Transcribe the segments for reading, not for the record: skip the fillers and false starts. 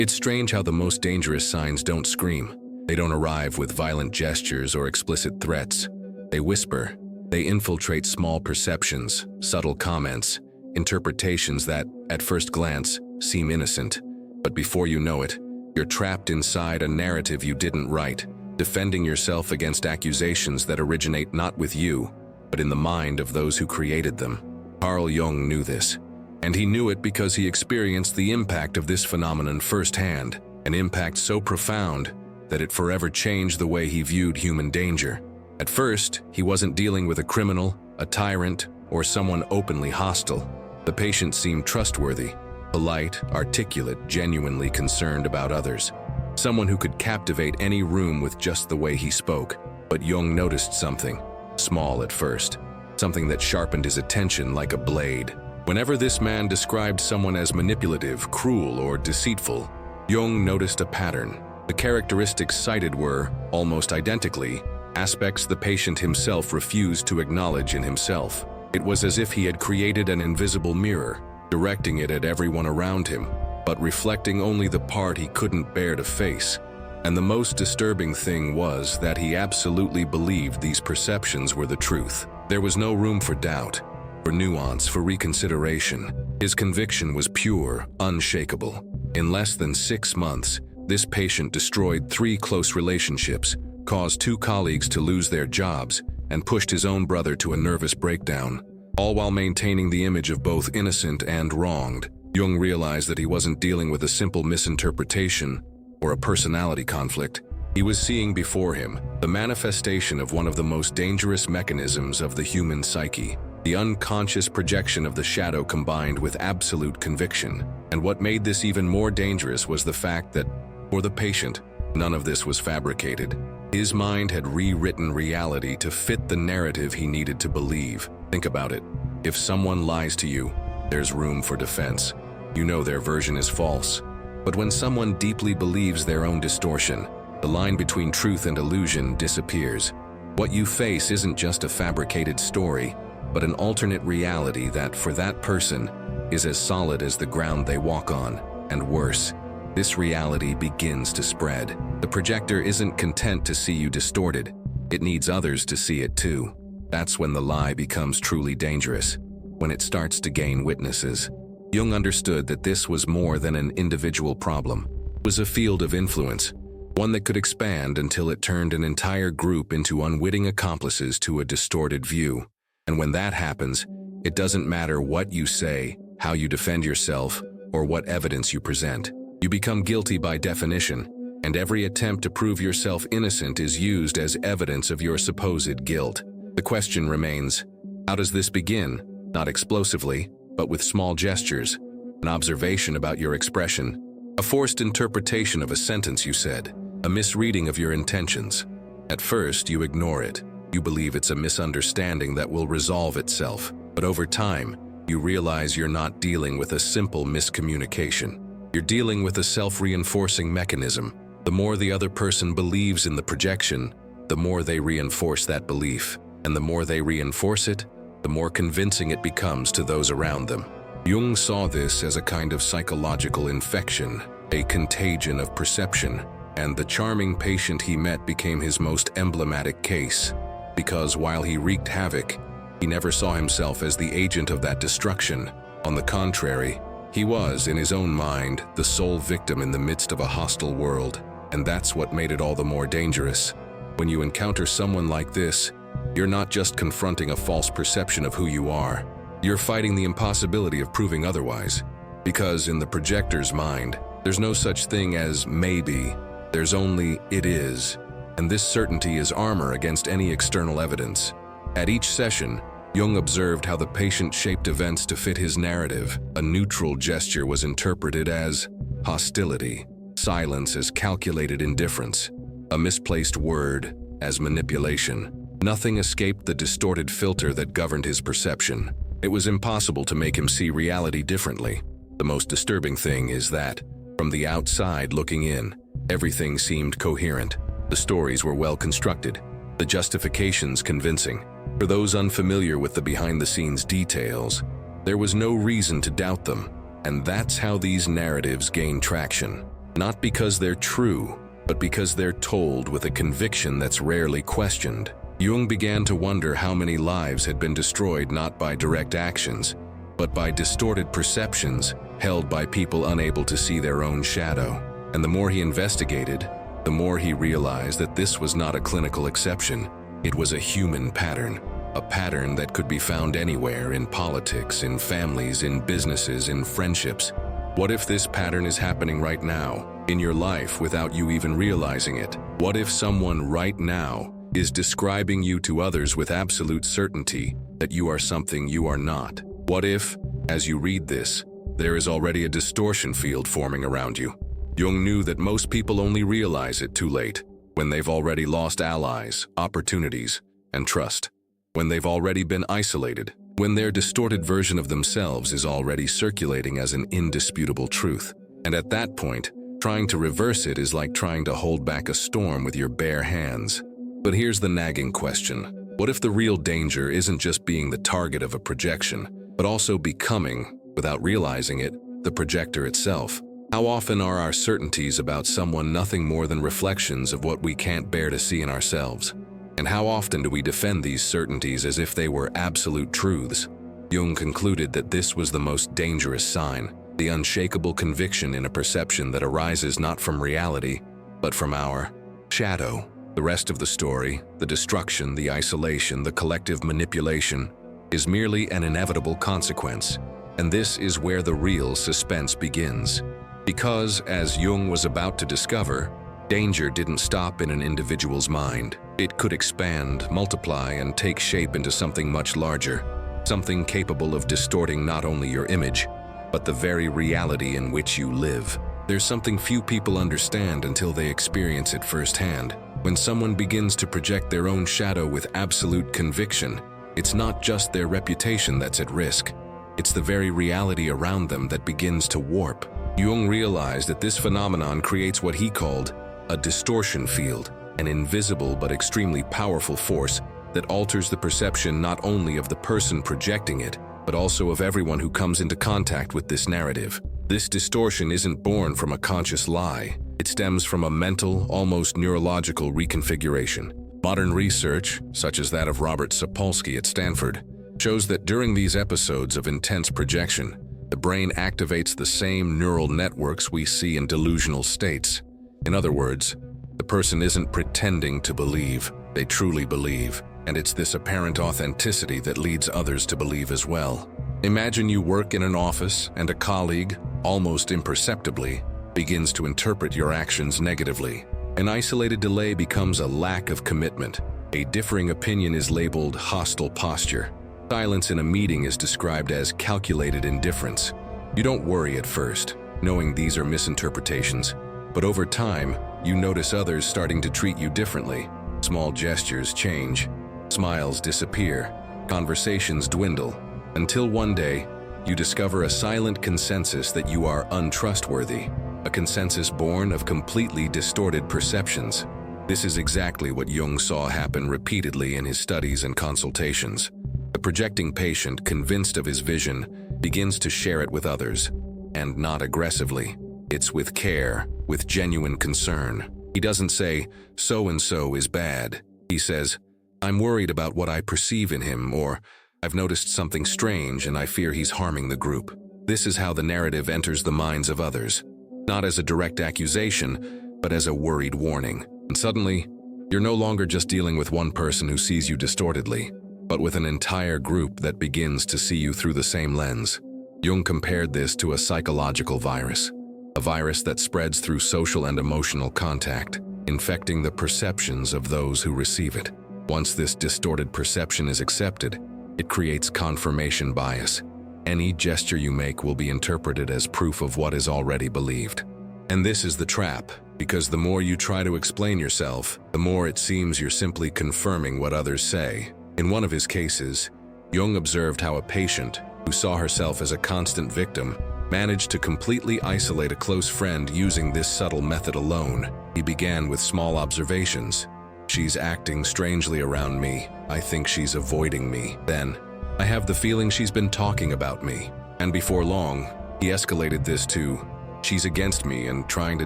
It's strange how the most dangerous signs don't scream. They don't arrive with violent gestures or explicit threats. They whisper. They infiltrate small perceptions, subtle comments, interpretations that, at first glance, seem innocent. But before you know it, you're trapped inside a narrative you didn't write, defending yourself against accusations that originate not with you, but in the mind of those who created them. Carl Jung knew this, and he knew it because he experienced the impact of this phenomenon firsthand, an impact so profound that it forever changed the way he viewed human danger. At first, he wasn't dealing with a criminal, a tyrant, or someone openly hostile. The patient seemed trustworthy, polite, articulate, genuinely concerned about others. Someone who could captivate any room with just the way he spoke. But Jung noticed something, small at first, something that sharpened his attention like a blade. Whenever this man described someone as manipulative, cruel, or deceitful, Jung noticed a pattern. The characteristics cited were, almost identically, aspects the patient himself refused to acknowledge in himself. It was as if he had created an invisible mirror, directing it at everyone around him, but reflecting only the part he couldn't bear to face. And the most disturbing thing was that he absolutely believed these perceptions were the truth. There was no room for doubt, for nuance, for reconsideration. His conviction was pure, unshakable. In less than 6 months, this patient destroyed 3 close relationships, caused 2 colleagues to lose their jobs, and pushed his own brother to a nervous breakdown, all while maintaining the image of both innocent and wronged. Jung realized that he wasn't dealing with a simple misinterpretation or a personality conflict. He was seeing before him the manifestation of one of the most dangerous mechanisms of the human psyche, the unconscious projection of the shadow combined with absolute conviction. And what made this even more dangerous was the fact that, for the patient, none of this was fabricated. His mind had rewritten reality to fit the narrative he needed to believe. Think about it. If someone lies to you, there's room for defense. You know their version is false. But when someone deeply believes their own distortion, the line between truth and illusion disappears. What you face isn't just a fabricated story, but an alternate reality that, for that person, is as solid as the ground they walk on, and worse. This reality begins to spread. The projector isn't content to see you distorted. It needs others to see it too. That's when the lie becomes truly dangerous, when it starts to gain witnesses. Jung understood that this was more than an individual problem. It was a field of influence, one that could expand until it turned an entire group into unwitting accomplices to a distorted view. And when that happens, it doesn't matter what you say, how you defend yourself, or what evidence you present. You become guilty by definition, and every attempt to prove yourself innocent is used as evidence of your supposed guilt. The question remains, how does this begin? Not explosively, but with small gestures, an observation about your expression, a forced interpretation of a sentence you said, a misreading of your intentions. At first, you ignore it. You believe it's a misunderstanding that will resolve itself. But over time, you realize you're not dealing with a simple miscommunication. You're dealing with a self-reinforcing mechanism. The more the other person believes in the projection, the more they reinforce that belief. And the more they reinforce it, the more convincing it becomes to those around them. Jung saw this as a kind of psychological infection, a contagion of perception, and the charming patient he met became his most emblematic case. Because while he wreaked havoc, he never saw himself as the agent of that destruction. On the contrary, he was, in his own mind, the sole victim in the midst of a hostile world. And that's what made it all the more dangerous. When you encounter someone like this, you're not just confronting a false perception of who you are. You're fighting the impossibility of proving otherwise. Because in the projector's mind, there's no such thing as maybe. There's only it is. And this certainty is armor against any external evidence. At each session, Jung observed how the patient shaped events to fit his narrative. A neutral gesture was interpreted as hostility, silence as calculated indifference, a misplaced word as manipulation. Nothing escaped the distorted filter that governed his perception. It was impossible to make him see reality differently. The most disturbing thing is that, from the outside looking in, everything seemed coherent. The stories were well constructed, the justifications convincing. For those unfamiliar with the behind-the-scenes details, there was no reason to doubt them. And that's how these narratives gain traction. not because they're true, but because they're told with a conviction that's rarely questioned. Jung began to wonder how many lives had been destroyed not by direct actions, but by distorted perceptions held by people unable to see their own shadow. And the more he investigated, the more he realized that this was not a clinical exception. It was a human pattern, a pattern that could be found anywhere, in politics, in families, in businesses, in friendships. What if this pattern is happening right now, in your life, without you even realizing it? What if someone right now is describing you to others with absolute certainty that you are something you are not? What if, as you read this, there is already a distortion field forming around you? Jung knew that most people only realize it too late, when they've already lost allies, opportunities, and trust. When they've already been isolated, when their distorted version of themselves is already circulating as an indisputable truth. And at that point, trying to reverse it is like trying to hold back a storm with your bare hands. But here's the nagging question. What if the real danger isn't just being the target of a projection, but also becoming, without realizing it, the projector itself? How often are our certainties about someone nothing more than reflections of what we can't bear to see in ourselves? And how often do we defend these certainties as if they were absolute truths? Jung concluded that this was the most dangerous sign, the unshakable conviction in a perception that arises not from reality, but from our shadow. The rest of the story, the destruction, the isolation, the collective manipulation, is merely an inevitable consequence. And this is where the real suspense begins. Because, as Jung was about to discover, danger didn't stop in an individual's mind. It could expand, multiply, and take shape into something much larger, something capable of distorting not only your image, but the very reality in which you live. There's something few people understand until they experience it firsthand. When someone begins to project their own shadow with absolute conviction, it's not just their reputation that's at risk. It's the very reality around them that begins to warp. Jung realized that this phenomenon creates what he called a distortion field, an invisible but extremely powerful force that alters the perception not only of the person projecting it, but also of everyone who comes into contact with this narrative. This distortion isn't born from a conscious lie. It stems from a mental, almost neurological reconfiguration. Modern research, such as that of Robert Sapolsky at Stanford, shows that during these episodes of intense projection, the brain activates the same neural networks we see in delusional states. In other words, the person isn't pretending to believe, they truly believe, and it's this apparent authenticity that leads others to believe as well. Imagine you work in an office and a colleague, almost imperceptibly, begins to interpret your actions negatively. An isolated delay becomes a lack of commitment. A differing opinion is labeled hostile posture. Silence in a meeting is described as calculated indifference. You don't worry at first, knowing these are misinterpretations, but over time, you notice others starting to treat you differently. Small gestures change, smiles disappear, conversations dwindle, until one day, you discover a silent consensus that you are untrustworthy, a consensus born of completely distorted perceptions. This is exactly what Jung saw happen repeatedly in his studies and consultations. The projecting patient, convinced of his vision, begins to share it with others, and not aggressively. It's with care, with genuine concern. He doesn't say, "So-and-so is bad." He says, "I'm worried about what I perceive in him," or "I've noticed something strange and I fear he's harming the group." This is how the narrative enters the minds of others, not as a direct accusation, but as a worried warning. And suddenly, you're no longer just dealing with one person who sees you distortedly, but with an entire group that begins to see you through the same lens. Jung compared this to a psychological virus, a virus that spreads through social and emotional contact, infecting the perceptions of those who receive it. Once this distorted perception is accepted, it creates confirmation bias. Any gesture you make will be interpreted as proof of what is already believed. And this is the trap, because the more you try to explain yourself, the more it seems you're simply confirming what others say. In one of his cases, Jung observed how a patient, who saw herself as a constant victim, managed to completely isolate a close friend using this subtle method alone. He began with small observations. "She's acting strangely around me. I think she's avoiding me." Then, "I have the feeling she's been talking about me." And before long, he escalated this to, She's against me and trying to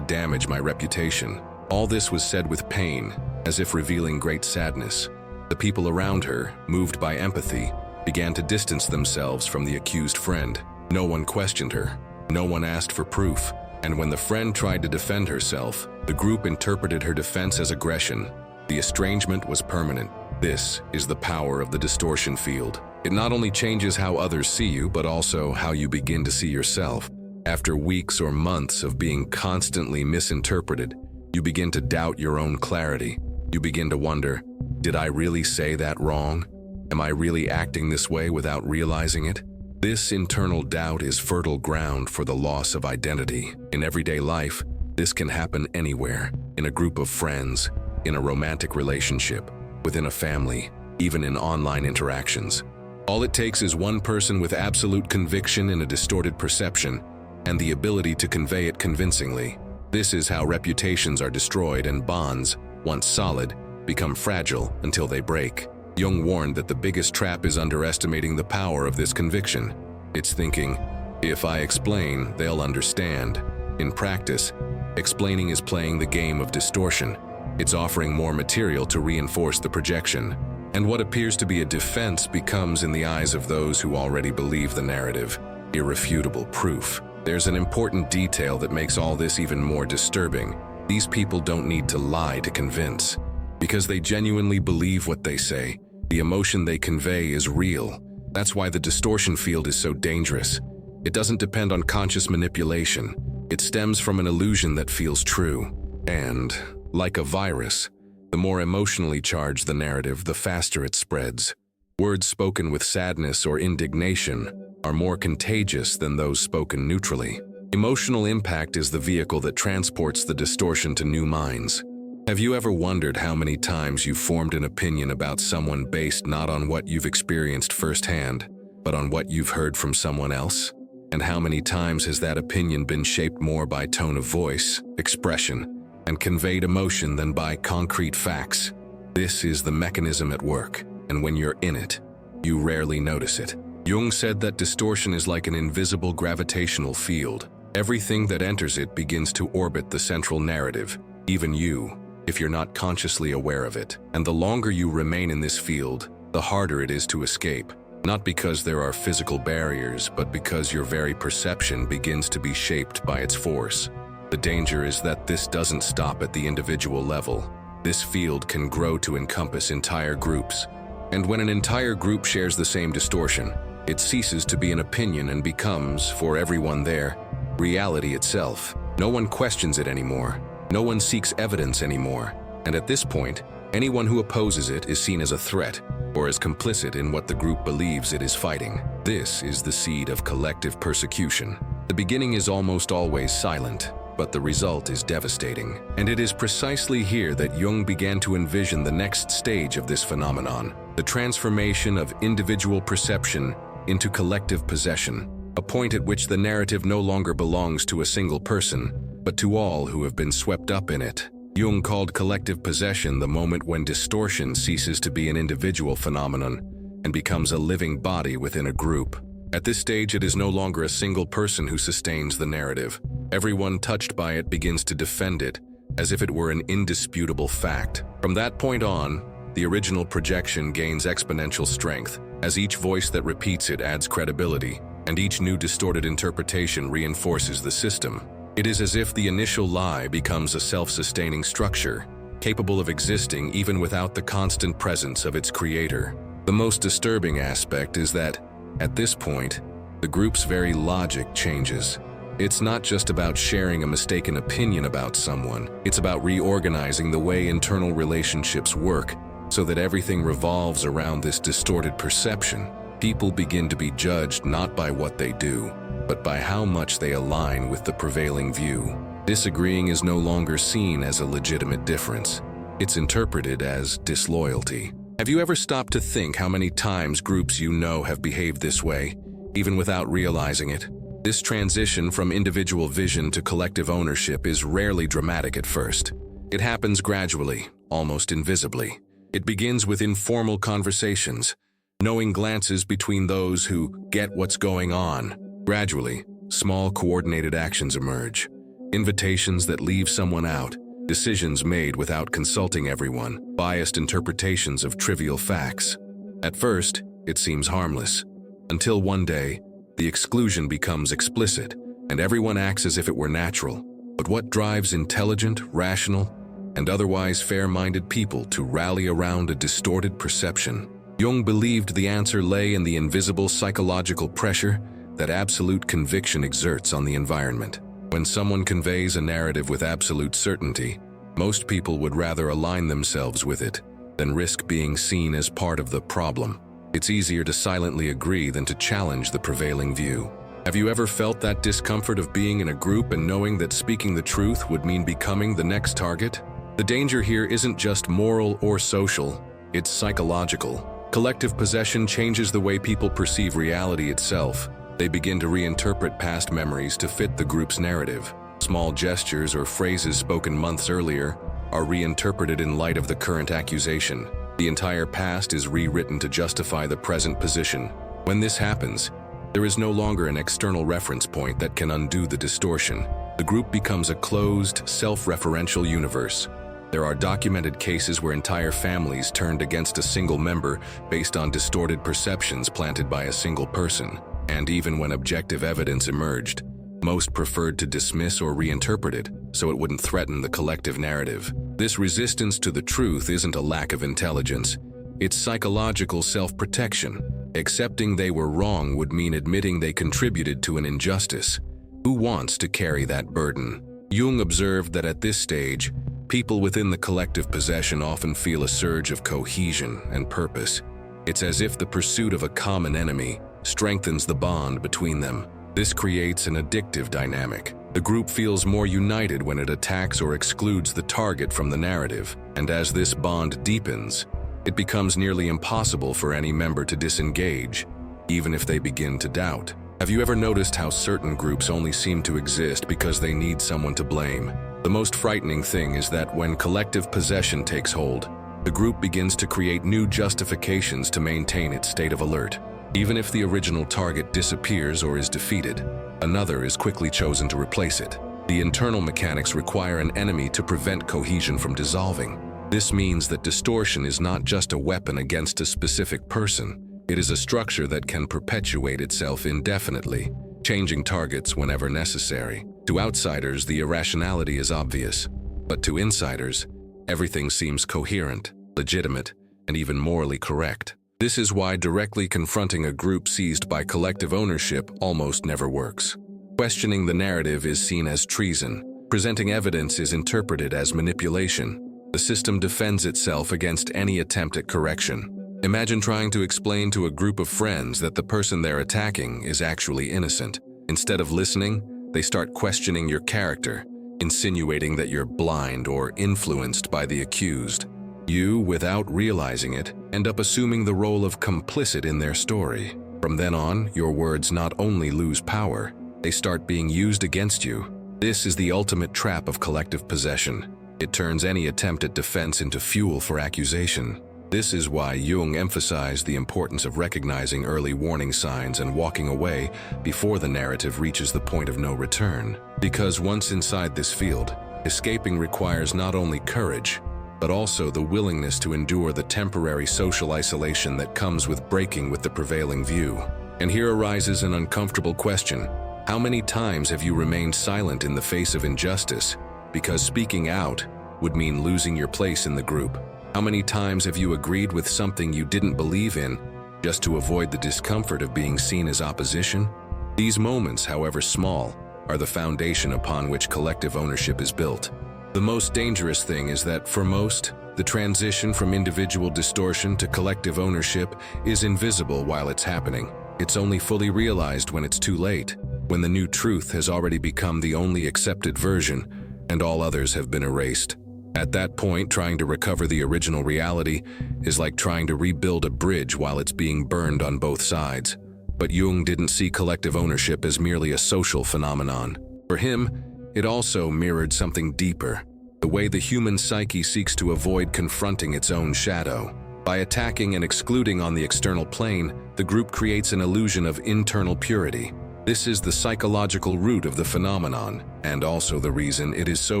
damage my reputation. All this was said with pain, as if revealing great sadness. The people around her, moved by empathy, began to distance themselves from the accused friend. No one questioned her. No one asked for proof. And when the friend tried to defend herself, the group interpreted her defense as aggression. The estrangement was permanent. This is the power of the distortion field. It not only changes how others see you, but also how you begin to see yourself. After weeks or months of being constantly misinterpreted, you begin to doubt your own clarity. You begin to wonder, did I really say that wrong? Am I really acting this way without realizing it? This internal doubt is fertile ground for the loss of identity. In everyday life, this can happen anywhere, in a group of friends, in a romantic relationship, within a family, even in online interactions. All it takes is one person with absolute conviction in a distorted perception and the ability to convey it convincingly. This is how reputations are destroyed and bonds, once solid, become fragile until they break. Jung warned that the biggest trap is underestimating the power of this conviction. It's thinking, if I explain, they'll understand. In practice, explaining is playing the game of distortion. It's offering more material to reinforce the projection. And what appears to be a defense becomes, in the eyes of those who already believe the narrative, irrefutable proof. There's an important detail that makes all this even more disturbing. These people don't need to lie to convince, because they genuinely believe what they say. The emotion they convey is real. That's why the distortion field is so dangerous. It doesn't depend on conscious manipulation. It stems from an illusion that feels true. And, like a virus, the more emotionally charged the narrative, the faster it spreads. Words spoken with sadness or indignation are more contagious than those spoken neutrally. Emotional impact is the vehicle that transports the distortion to new minds. Have you ever wondered how many times you've formed an opinion about someone based not on what you've experienced firsthand, but on what you've heard from someone else? And how many times has that opinion been shaped more by tone of voice, expression, and conveyed emotion than by concrete facts? This is the mechanism at work, and when you're in it, you rarely notice it. Jung said that distortion is like an invisible gravitational field. Everything that enters it begins to orbit the central narrative, even you, if you're not consciously aware of it. And the longer you remain in this field, the harder it is to escape. Not because there are physical barriers, but because your very perception begins to be shaped by its force. The danger is that this doesn't stop at the individual level. This field can grow to encompass entire groups. And when an entire group shares the same distortion, it ceases to be an opinion and becomes, for everyone there, reality itself. No one questions it anymore. No one seeks evidence anymore, and at this point, anyone who opposes it is seen as a threat or as complicit in what the group believes it is fighting. This is the seed of collective persecution. The beginning is almost always silent, but the result is devastating. And it is precisely here that Jung began to envision the next stage of this phenomenon, the transformation of individual perception into collective possession, a point at which the narrative no longer belongs to a single person, but to all who have been swept up in it. Jung called collective possession the moment when distortion ceases to be an individual phenomenon and becomes a living body within a group. At this stage, it is no longer a single person who sustains the narrative. Everyone touched by it begins to defend it, as if it were an indisputable fact. From that point on, the original projection gains exponential strength, as each voice that repeats it adds credibility, and each new distorted interpretation reinforces the system. It is as if the initial lie becomes a self-sustaining structure, capable of existing even without the constant presence of its creator. The most disturbing aspect is that, at this point, the group's very logic changes. It's not just about sharing a mistaken opinion about someone, it's about reorganizing the way internal relationships work so that everything revolves around this distorted perception. People begin to be judged not by what they do, but by how much they align with the prevailing view. Disagreeing is no longer seen as a legitimate difference. It's interpreted as disloyalty. Have you ever stopped to think how many times groups you know have behaved this way, even without realizing it? This transition from individual vision to collective ownership is rarely dramatic at first. It happens gradually, almost invisibly. It begins with informal conversations, knowing glances between those who get what's going on. Gradually, small coordinated actions emerge. Invitations that leave someone out, decisions made without consulting everyone, biased interpretations of trivial facts. At first, it seems harmless, until one day, the exclusion becomes explicit, and everyone acts as if it were natural. But what drives intelligent, rational, and otherwise fair-minded people to rally around a distorted perception? Jung believed the answer lay in the invisible psychological pressure that absolute conviction exerts on the environment. When someone conveys a narrative with absolute certainty, most people would rather align themselves with it than risk being seen as part of the problem. It's easier to silently agree than to challenge the prevailing view. Have you ever felt that discomfort of being in a group and knowing that speaking the truth would mean becoming the next target? The danger here isn't just moral or social, it's psychological. Collective possession changes the way people perceive reality itself. They begin to reinterpret past memories to fit the group's narrative. Small gestures or phrases spoken months earlier are reinterpreted in light of the current accusation. The entire past is rewritten to justify the present position. When this happens, there is no longer an external reference point that can undo the distortion. The group becomes a closed, self-referential universe. There are documented cases where entire families turned against a single member based on distorted perceptions planted by a single person. And even when objective evidence emerged, most preferred to dismiss or reinterpret it so it wouldn't threaten the collective narrative. This resistance to the truth isn't a lack of intelligence, it's psychological self-protection. Accepting they were wrong would mean admitting they contributed to an injustice. Who wants to carry that burden? Jung observed that at this stage, people within the collective possession often feel a surge of cohesion and purpose. It's as if the pursuit of a common enemy strengthens the bond between them. This creates an addictive dynamic. The group feels more united when it attacks or excludes the target from the narrative, and as this bond deepens, it becomes nearly impossible for any member to disengage, even if they begin to doubt. Have you ever noticed how certain groups only seem to exist because they need someone to blame? The most frightening thing is that when collective possession takes hold, the group begins to create new justifications to maintain its state of alert. Even if the original target disappears or is defeated, another is quickly chosen to replace it. The internal mechanics require an enemy to prevent cohesion from dissolving. This means that distortion is not just a weapon against a specific person. It is a structure that can perpetuate itself indefinitely, changing targets whenever necessary. To outsiders, the irrationality is obvious, but to insiders, everything seems coherent, legitimate, and even morally correct. This is why directly confronting a group seized by collective ownership almost never works. Questioning the narrative is seen as treason. Presenting evidence is interpreted as manipulation. The system defends itself against any attempt at correction. Imagine trying to explain to a group of friends that the person they're attacking is actually innocent. Instead of listening, they start questioning your character, insinuating that you're blind or influenced by the accused. You, without realizing it, end up assuming the role of complicit in their story. From then on, your words not only lose power, they start being used against you. This is the ultimate trap of collective possession. It turns any attempt at defense into fuel for accusation. This is why Jung emphasized the importance of recognizing early warning signs and walking away before the narrative reaches the point of no return. Because once inside this field, escaping requires not only courage, but also the willingness to endure the temporary social isolation that comes with breaking with the prevailing view. And here arises an uncomfortable question. How many times have you remained silent in the face of injustice because speaking out would mean losing your place in the group? How many times have you agreed with something you didn't believe in just to avoid the discomfort of being seen as opposition? These moments, however small, are the foundation upon which collective ownership is built. The most dangerous thing is that, for most, the transition from individual distortion to collective ownership is invisible while it's happening. It's only fully realized when it's too late, when the new truth has already become the only accepted version, and all others have been erased. At that point, trying to recover the original reality is like trying to rebuild a bridge while it's being burned on both sides. But Jung didn't see collective ownership as merely a social phenomenon. For him, it also mirrored something deeper, the way the human psyche seeks to avoid confronting its own shadow. By attacking and excluding on the external plane, the group creates an illusion of internal purity. This is the psychological root of the phenomenon, and also the reason it is so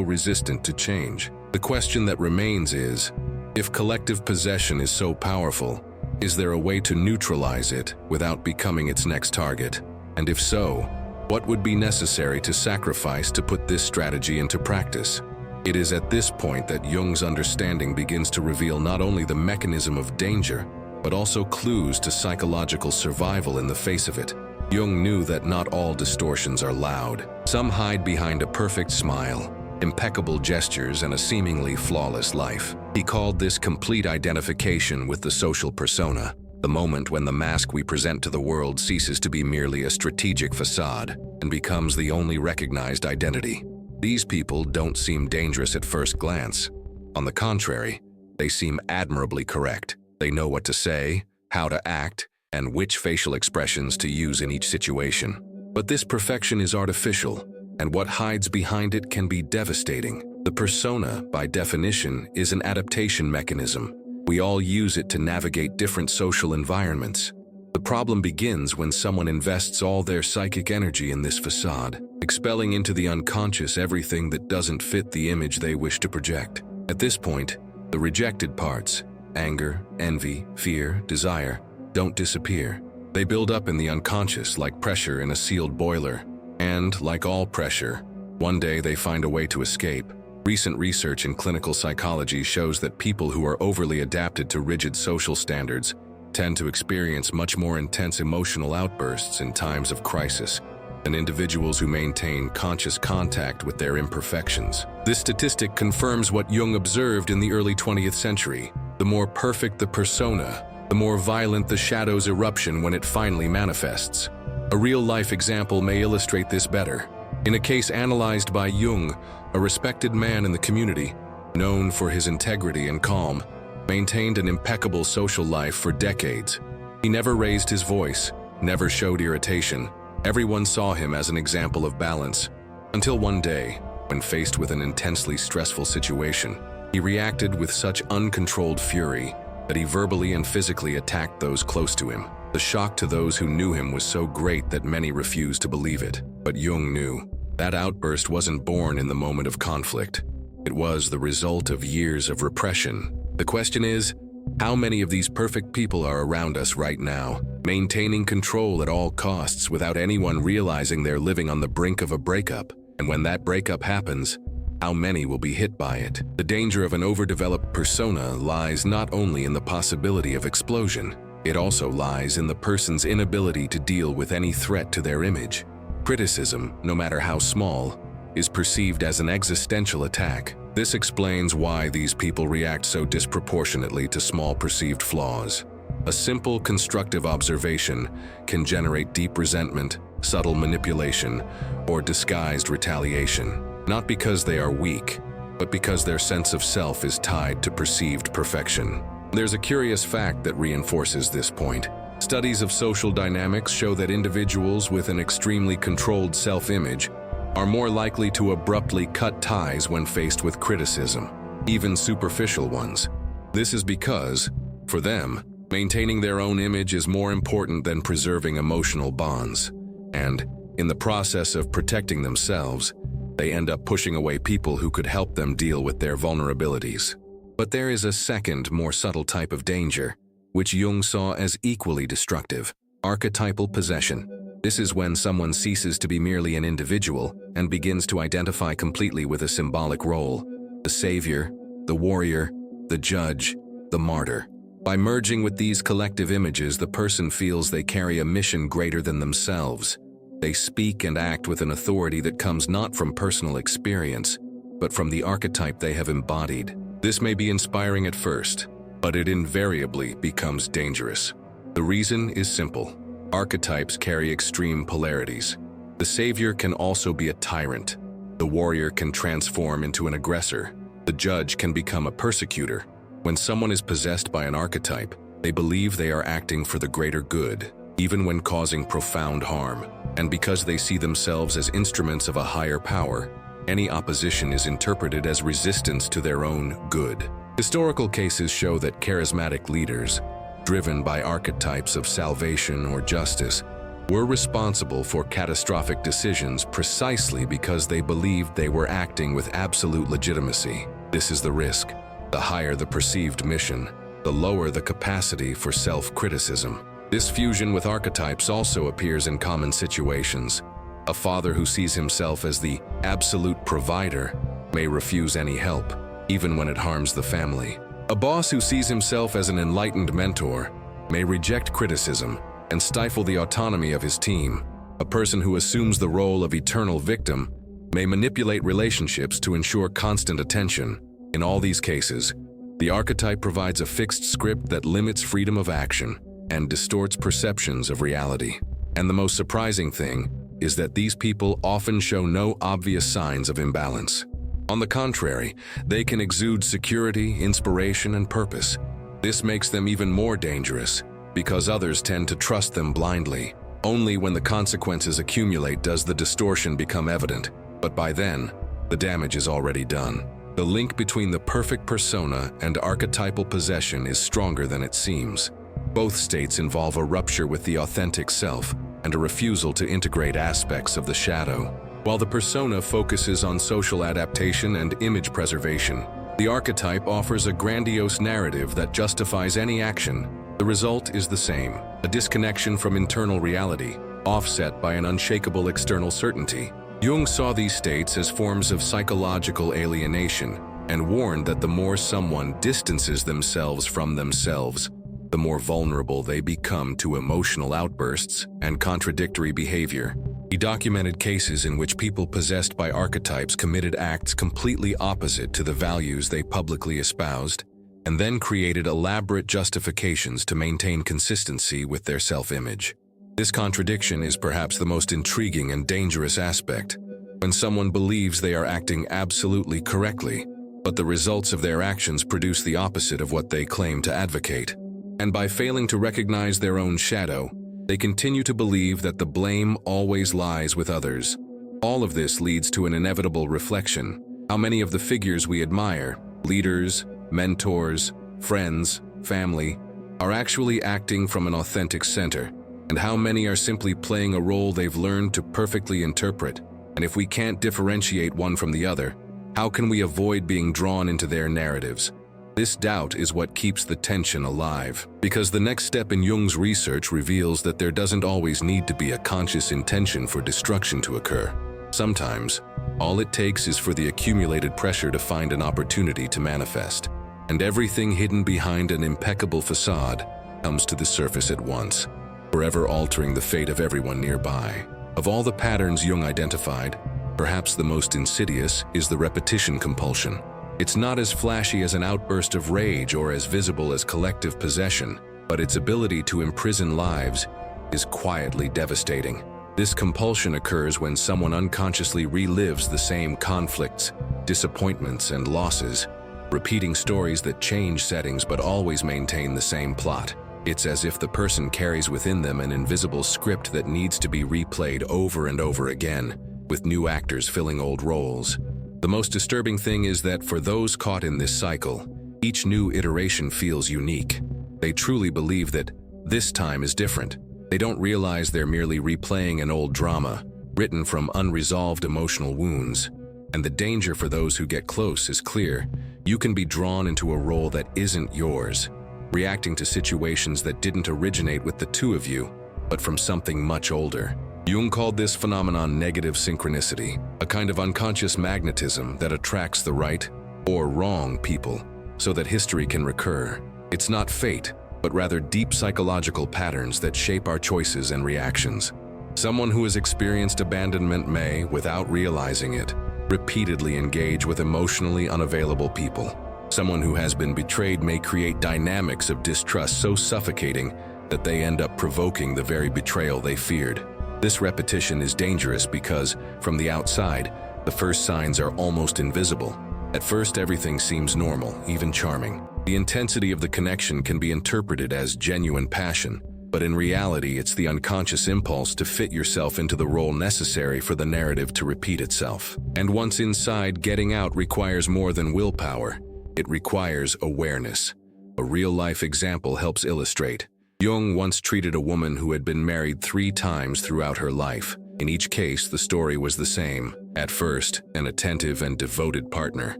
resistant to change. The question that remains is, if collective possession is so powerful, is there a way to neutralize it without becoming its next target? And if so, what would be necessary to sacrifice to put this strategy into practice? It is at this point that Jung's understanding begins to reveal not only the mechanism of danger, but also clues to psychological survival in the face of it. Jung knew that not all distortions are loud. Some hide behind a perfect smile, impeccable gestures, and a seemingly flawless life. He called this complete identification with the social persona, the moment when the mask we present to the world ceases to be merely a strategic facade and becomes the only recognized identity. These people don't seem dangerous at first glance. On the contrary, they seem admirably correct. They know what to say, how to act, and which facial expressions to use in each situation. But this perfection is artificial, and what hides behind it can be devastating. The persona, by definition, is an adaptation mechanism. We all use it to navigate different social environments. The problem begins when someone invests all their psychic energy in this facade, expelling into the unconscious everything that doesn't fit the image they wish to project. At this point, the rejected parts, anger, envy, fear, desire, don't disappear. They build up in the unconscious like pressure in a sealed boiler. And, like all pressure, one day they find a way to escape. Recent research in clinical psychology shows that people who are overly adapted to rigid social standards tend to experience much more intense emotional outbursts in times of crisis than individuals who maintain conscious contact with their imperfections. This statistic confirms what Jung observed in the early 20th century. The more perfect the persona, the more violent the shadow's eruption when it finally manifests. A real-life example may illustrate this better. In a case analyzed by Jung, a respected man in the community, known for his integrity and calm, maintained an impeccable social life for decades. He never raised his voice, never showed irritation. Everyone saw him as an example of balance. Until one day, when faced with an intensely stressful situation, he reacted with such uncontrolled fury that he verbally and physically attacked those close to him. The shock to those who knew him was so great that many refused to believe it. But Jung knew that outburst wasn't born in the moment of conflict. It was the result of years of repression. The question is, how many of these perfect people are around us right now, maintaining control at all costs without anyone realizing they're living on the brink of a breakup? And when that breakup happens, how many will be hit by it? The danger of an overdeveloped persona lies not only in the possibility of explosion, it also lies in the person's inability to deal with any threat to their image. Criticism, no matter how small, is perceived as an existential attack. This explains why these people react so disproportionately to small perceived flaws. A simple constructive observation can generate deep resentment, subtle manipulation, or disguised retaliation, not because they are weak, but because their sense of self is tied to perceived perfection. There's a curious fact that reinforces this point. Studies of social dynamics show that individuals with an extremely controlled self-image are more likely to abruptly cut ties when faced with criticism, even superficial ones. This is because, for them, maintaining their own image is more important than preserving emotional bonds. And, in the process of protecting themselves, they end up pushing away people who could help them deal with their vulnerabilities. But there is a second, more subtle type of danger, which Jung saw as equally destructive: archetypal possession. This is when someone ceases to be merely an individual and begins to identify completely with a symbolic role: the savior, the warrior, the judge, the martyr. By merging with these collective images, the person feels they carry a mission greater than themselves. They speak and act with an authority that comes not from personal experience, but from the archetype they have embodied. This may be inspiring at first, but it invariably becomes dangerous. The reason is simple. Archetypes carry extreme polarities. The savior can also be a tyrant. The warrior can transform into an aggressor. The judge can become a persecutor. When someone is possessed by an archetype, they believe they are acting for the greater good, even when causing profound harm. And because they see themselves as instruments of a higher power, any opposition is interpreted as resistance to their own good. Historical cases show that charismatic leaders, driven by archetypes of salvation or justice, were responsible for catastrophic decisions precisely because they believed they were acting with absolute legitimacy. This is the risk. The higher the perceived mission, the lower the capacity for self-criticism. This fusion with archetypes also appears in common situations. A father who sees himself as the absolute provider may refuse any help, even when it harms the family. A boss who sees himself as an enlightened mentor may reject criticism and stifle the autonomy of his team. A person who assumes the role of eternal victim may manipulate relationships to ensure constant attention. In all these cases, the archetype provides a fixed script that limits freedom of action and distorts perceptions of reality. And the most surprising thing is that these people often show no obvious signs of imbalance. On the contrary, they can exude security, inspiration, and purpose. This makes them even more dangerous because others tend to trust them blindly. Only when the consequences accumulate does the distortion become evident, but by then, the damage is already done. The link between the perfect persona and archetypal possession is stronger than it seems. Both states involve a rupture with the authentic self and a refusal to integrate aspects of the shadow. While the persona focuses on social adaptation and image preservation, the archetype offers a grandiose narrative that justifies any action. The result is the same: a disconnection from internal reality, offset by an unshakable external certainty. Jung saw these states as forms of psychological alienation and warned that the more someone distances themselves from themselves, the more vulnerable they become to emotional outbursts and contradictory behavior. He documented cases in which people possessed by archetypes committed acts completely opposite to the values they publicly espoused, and then created elaborate justifications to maintain consistency with their self-image. This contradiction is perhaps the most intriguing and dangerous aspect. When someone believes they are acting absolutely correctly, but the results of their actions produce the opposite of what they claim to advocate. And by failing to recognize their own shadow, they continue to believe that the blame always lies with others. All of this leads to an inevitable reflection. How many of the figures we admire, leaders, mentors, friends, family, are actually acting from an authentic center? And how many are simply playing a role they've learned to perfectly interpret? And if we can't differentiate one from the other, how can we avoid being drawn into their narratives? This doubt is what keeps the tension alive, because the next step in Jung's research reveals that there doesn't always need to be a conscious intention for destruction to occur. Sometimes, all it takes is for the accumulated pressure to find an opportunity to manifest, and everything hidden behind an impeccable facade comes to the surface at once, forever altering the fate of everyone nearby. Of all the patterns Jung identified, perhaps the most insidious is the repetition compulsion. It's not as flashy as an outburst of rage or as visible as collective possession, but its ability to imprison lives is quietly devastating. This compulsion occurs when someone unconsciously relives the same conflicts, disappointments, and losses, repeating stories that change settings but always maintain the same plot. It's as if the person carries within them an invisible script that needs to be replayed over and over again, with new actors filling old roles. The most disturbing thing is that for those caught in this cycle, each new iteration feels unique. They truly believe that this time is different. They don't realize they're merely replaying an old drama, written from unresolved emotional wounds. And the danger for those who get close is clear. You can be drawn into a role that isn't yours, reacting to situations that didn't originate with the two of you, but from something much older. Jung called this phenomenon negative synchronicity, a kind of unconscious magnetism that attracts the right or wrong people so that history can recur. It's not fate, but rather deep psychological patterns that shape our choices and reactions. Someone who has experienced abandonment may, without realizing it, repeatedly engage with emotionally unavailable people. Someone who has been betrayed may create dynamics of distrust so suffocating that they end up provoking the very betrayal they feared. This repetition is dangerous because, from the outside, the first signs are almost invisible. At first, everything seems normal, even charming. The intensity of the connection can be interpreted as genuine passion, but in reality, it's the unconscious impulse to fit yourself into the role necessary for the narrative to repeat itself. And once inside, getting out requires more than willpower. It requires awareness. A real-life example helps illustrate. Jung once treated a woman who had been married 3 times throughout her life. In each case, the story was the same. At first, an attentive and devoted partner.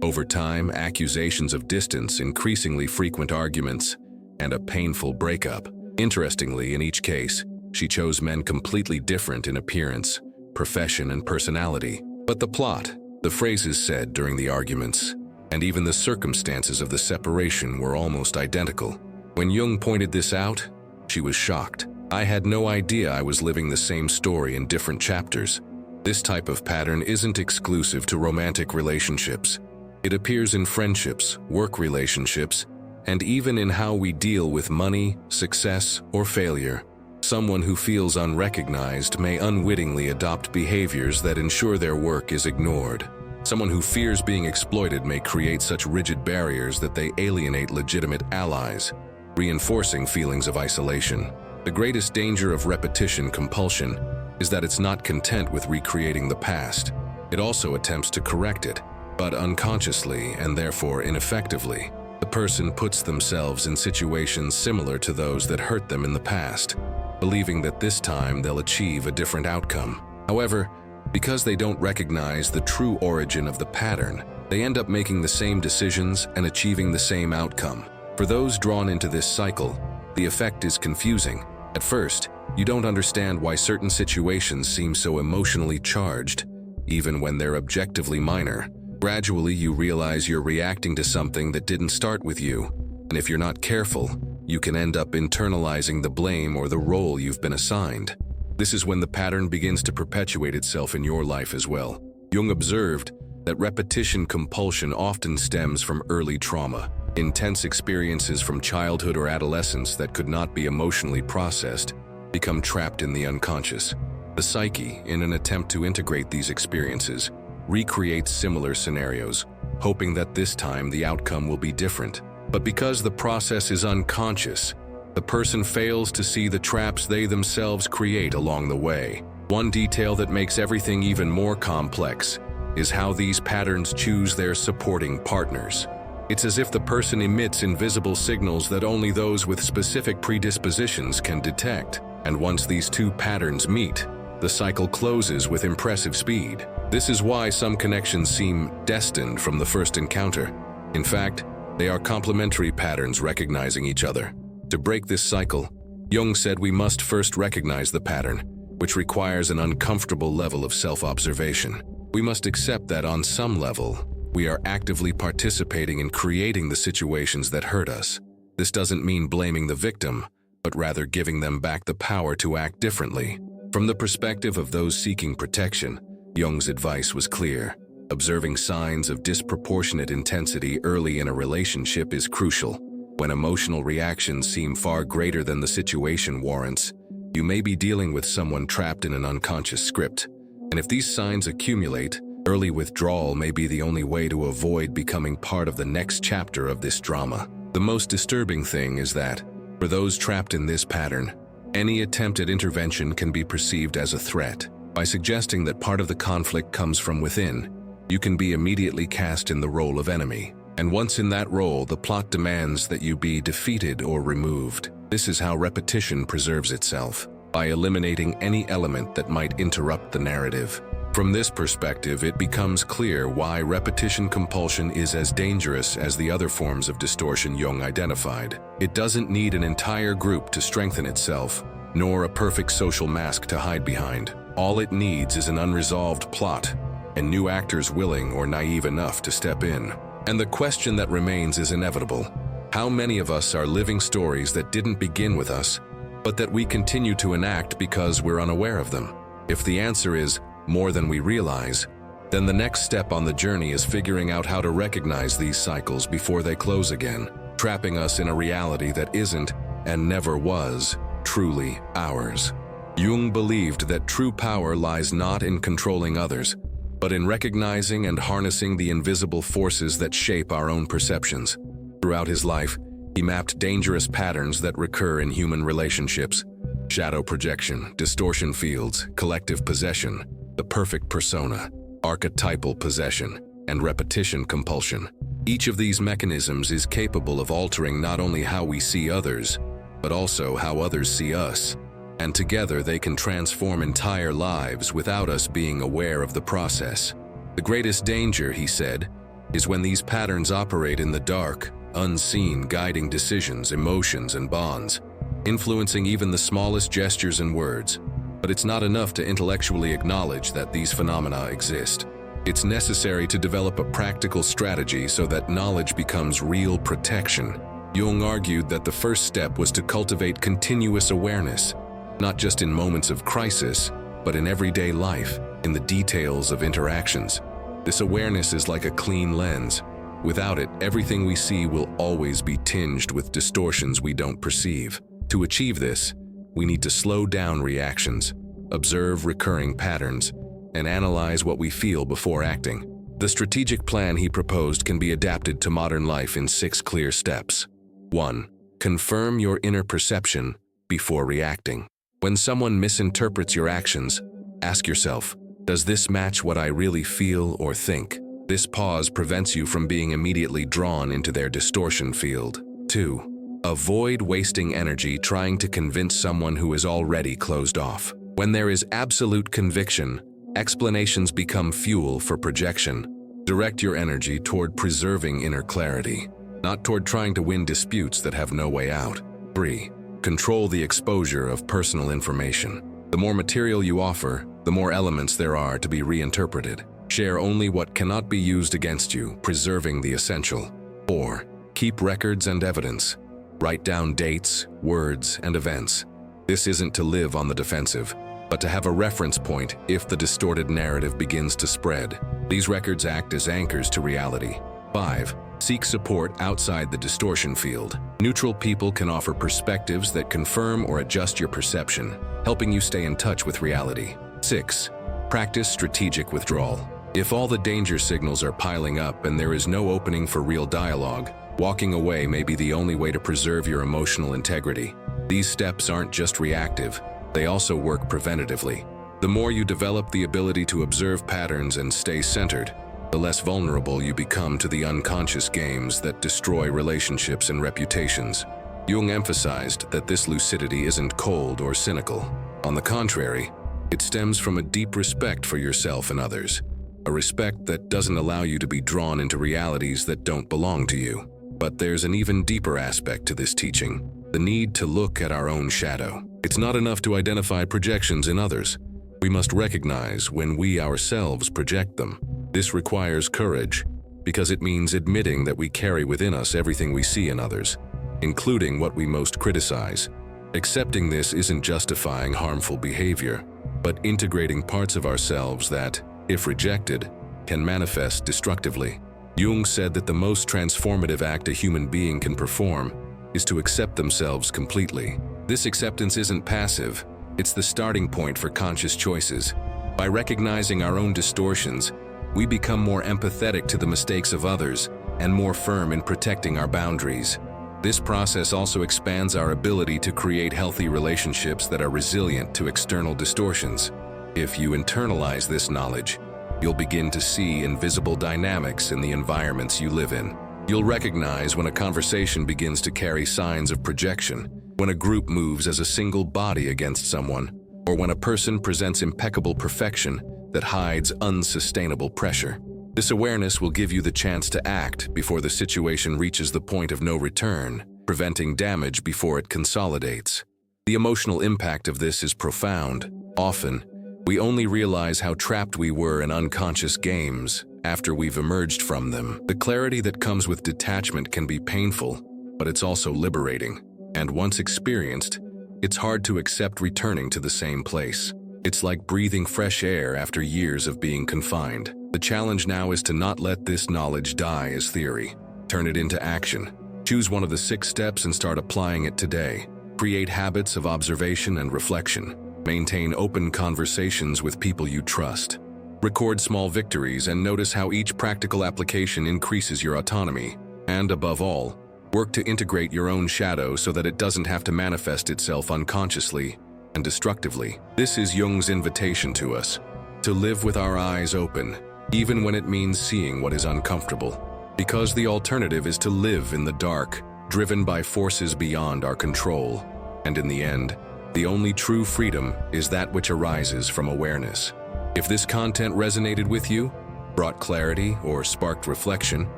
Over time, accusations of distance, increasingly frequent arguments, and a painful breakup. Interestingly, in each case, she chose men completely different in appearance, profession, and personality. But the plot, the phrases said during the arguments, and even the circumstances of the separation were almost identical. When Jung pointed this out, she was shocked. "I had no idea I was living the same story in different chapters." This type of pattern isn't exclusive to romantic relationships. It appears in friendships, work relationships, and even in how we deal with money, success, or failure. Someone who feels unrecognized may unwittingly adopt behaviors that ensure their work is ignored. Someone who fears being exploited may create such rigid barriers that they alienate legitimate allies, reinforcing feelings of isolation. The greatest danger of repetition compulsion is that it's not content with recreating the past. It also attempts to correct it, but unconsciously and therefore ineffectively. The person puts themselves in situations similar to those that hurt them in the past, believing that this time they'll achieve a different outcome. However, because they don't recognize the true origin of the pattern, they end up making the same decisions and achieving the same outcome. For those drawn into this cycle, the effect is confusing. At first, you don't understand why certain situations seem so emotionally charged, even when they're objectively minor. Gradually, you realize you're reacting to something that didn't start with you, and if you're not careful, you can end up internalizing the blame or the role you've been assigned. This is when the pattern begins to perpetuate itself in your life as well. Jung observed that repetition compulsion often stems from early trauma. Intense experiences from childhood or adolescence that could not be emotionally processed become trapped in the unconscious. The psyche, in an attempt to integrate these experiences, recreates similar scenarios, hoping that this time the outcome will be different. But because the process is unconscious, the person fails to see the traps they themselves create along the way. One detail that makes everything even more complex is how these patterns choose their supporting partners. It's as if the person emits invisible signals that only those with specific predispositions can detect. And once these two patterns meet, the cycle closes with impressive speed. This is why some connections seem destined from the first encounter. In fact, they are complementary patterns recognizing each other. To break this cycle, Jung said we must first recognize the pattern, which requires an uncomfortable level of self-observation. We must accept that on some level, we are actively participating in creating the situations that hurt us. This doesn't mean blaming the victim, but rather giving them back the power to act differently. From the perspective of those seeking protection, Jung's advice was clear. Observing signs of disproportionate intensity early in a relationship is crucial. When emotional reactions seem far greater than the situation warrants, you may be dealing with someone trapped in an unconscious script. And if these signs accumulate, early withdrawal may be the only way to avoid becoming part of the next chapter of this drama. The most disturbing thing is that, for those trapped in this pattern, any attempt at intervention can be perceived as a threat. By suggesting that part of the conflict comes from within, you can be immediately cast in the role of enemy. And once in that role, the plot demands that you be defeated or removed. This is how repetition preserves itself, by eliminating any element that might interrupt the narrative. From this perspective, it becomes clear why repetition compulsion is as dangerous as the other forms of distortion Jung identified. It doesn't need an entire group to strengthen itself, nor a perfect social mask to hide behind. All it needs is an unresolved plot, and new actors willing or naive enough to step in. And the question that remains is inevitable. How many of us are living stories that didn't begin with us, but that we continue to enact because we're unaware of them? If the answer is more than we realize, then the next step on the journey is figuring out how to recognize these cycles before they close again, trapping us in a reality that isn't, and never was, truly ours. Jung believed that true power lies not in controlling others, but in recognizing and harnessing the invisible forces that shape our own perceptions. Throughout his life, he mapped dangerous patterns that recur in human relationships: shadow projection, distortion fields, collective possession, the perfect persona, archetypal possession, and repetition compulsion. Each of these mechanisms is capable of altering not only how we see others, but also how others see us. And together they can transform entire lives without us being aware of the process. The greatest danger, he said, is when these patterns operate in the dark, unseen, guiding decisions, emotions, and bonds, influencing even the smallest gestures and words. But it's not enough to intellectually acknowledge that these phenomena exist. It's necessary to develop a practical strategy so that knowledge becomes real protection. Jung argued that the first step was to cultivate continuous awareness, not just in moments of crisis, but in everyday life, in the details of interactions. This awareness is like a clean lens. Without it, everything we see will always be tinged with distortions we don't perceive. To achieve this, we need to slow down reactions, observe recurring patterns, and analyze what we feel before acting. The strategic plan he proposed can be adapted to modern life in 6 clear steps. 1. Confirm your inner perception before reacting. When someone misinterprets your actions, ask yourself, does this match what I really feel or think? This pause prevents you from being immediately drawn into their distortion field. 2. Avoid wasting energy trying to convince someone who is already closed off. When there is absolute conviction, explanations become fuel for projection. Direct your energy toward preserving inner clarity, not toward trying to win disputes that have no way out. 3. Control the exposure of personal information. The more material you offer, the more elements there are to be reinterpreted. Share only what cannot be used against you, preserving the essential. 4. Keep records and evidence. Write down dates, words, and events. This isn't to live on the defensive, but to have a reference point if the distorted narrative begins to spread. These records act as anchors to reality. 5. Seek support outside the distortion field. Neutral people can offer perspectives that confirm or adjust your perception, helping you stay in touch with reality. 6. Practice strategic withdrawal. If all the danger signals are piling up and there is no opening for real dialogue, walking away may be the only way to preserve your emotional integrity. These steps aren't just reactive, they also work preventatively. The more you develop the ability to observe patterns and stay centered, the less vulnerable you become to the unconscious games that destroy relationships and reputations. Jung emphasized that this lucidity isn't cold or cynical. On the contrary, it stems from a deep respect for yourself and others, a respect that doesn't allow you to be drawn into realities that don't belong to you. But there's an even deeper aspect to this teaching, the need to look at our own shadow. It's not enough to identify projections in others. We must recognize when we ourselves project them. This requires courage, because it means admitting that we carry within us everything we see in others, including what we most criticize. Accepting this isn't justifying harmful behavior, but integrating parts of ourselves that, if rejected, can manifest destructively. Jung said that the most transformative act a human being can perform is to accept themselves completely. This acceptance isn't passive, it's the starting point for conscious choices. By recognizing our own distortions, we become more empathetic to the mistakes of others and more firm in protecting our boundaries. This process also expands our ability to create healthy relationships that are resilient to external distortions. If you internalize this knowledge, you'll begin to see invisible dynamics in the environments you live in. You'll recognize when a conversation begins to carry signs of projection, when a group moves as a single body against someone, or when a person presents impeccable perfection that hides unsustainable pressure. This awareness will give you the chance to act before the situation reaches the point of no return, preventing damage before it consolidates. The emotional impact of this is profound. Often, we only realize how trapped we were in unconscious games after we've emerged from them. The clarity that comes with detachment can be painful, but it's also liberating. And once experienced, it's hard to accept returning to the same place. It's like breathing fresh air after years of being confined. The challenge now is to not let this knowledge die as theory. Turn it into action. Choose one of the 6 steps and start applying it today. Create habits of observation and reflection. Maintain open conversations with people you trust. Record small victories and notice how each practical application increases your autonomy. And above all, work to integrate your own shadow so that it doesn't have to manifest itself unconsciously and destructively. This is Jung's invitation to us, to live with our eyes open, even when it means seeing what is uncomfortable. Because the alternative is to live in the dark, driven by forces beyond our control. And in the end, the only true freedom is that which arises from awareness. If this content resonated with you, brought clarity, or sparked reflection,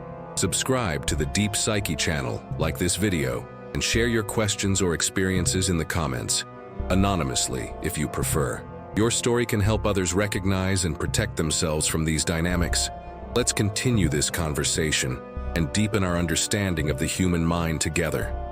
subscribe to the Deep Psyche channel, like this video, and share your questions or experiences in the comments, anonymously if you prefer. Your story can help others recognize and protect themselves from these dynamics. Let's continue this conversation and deepen our understanding of the human mind together.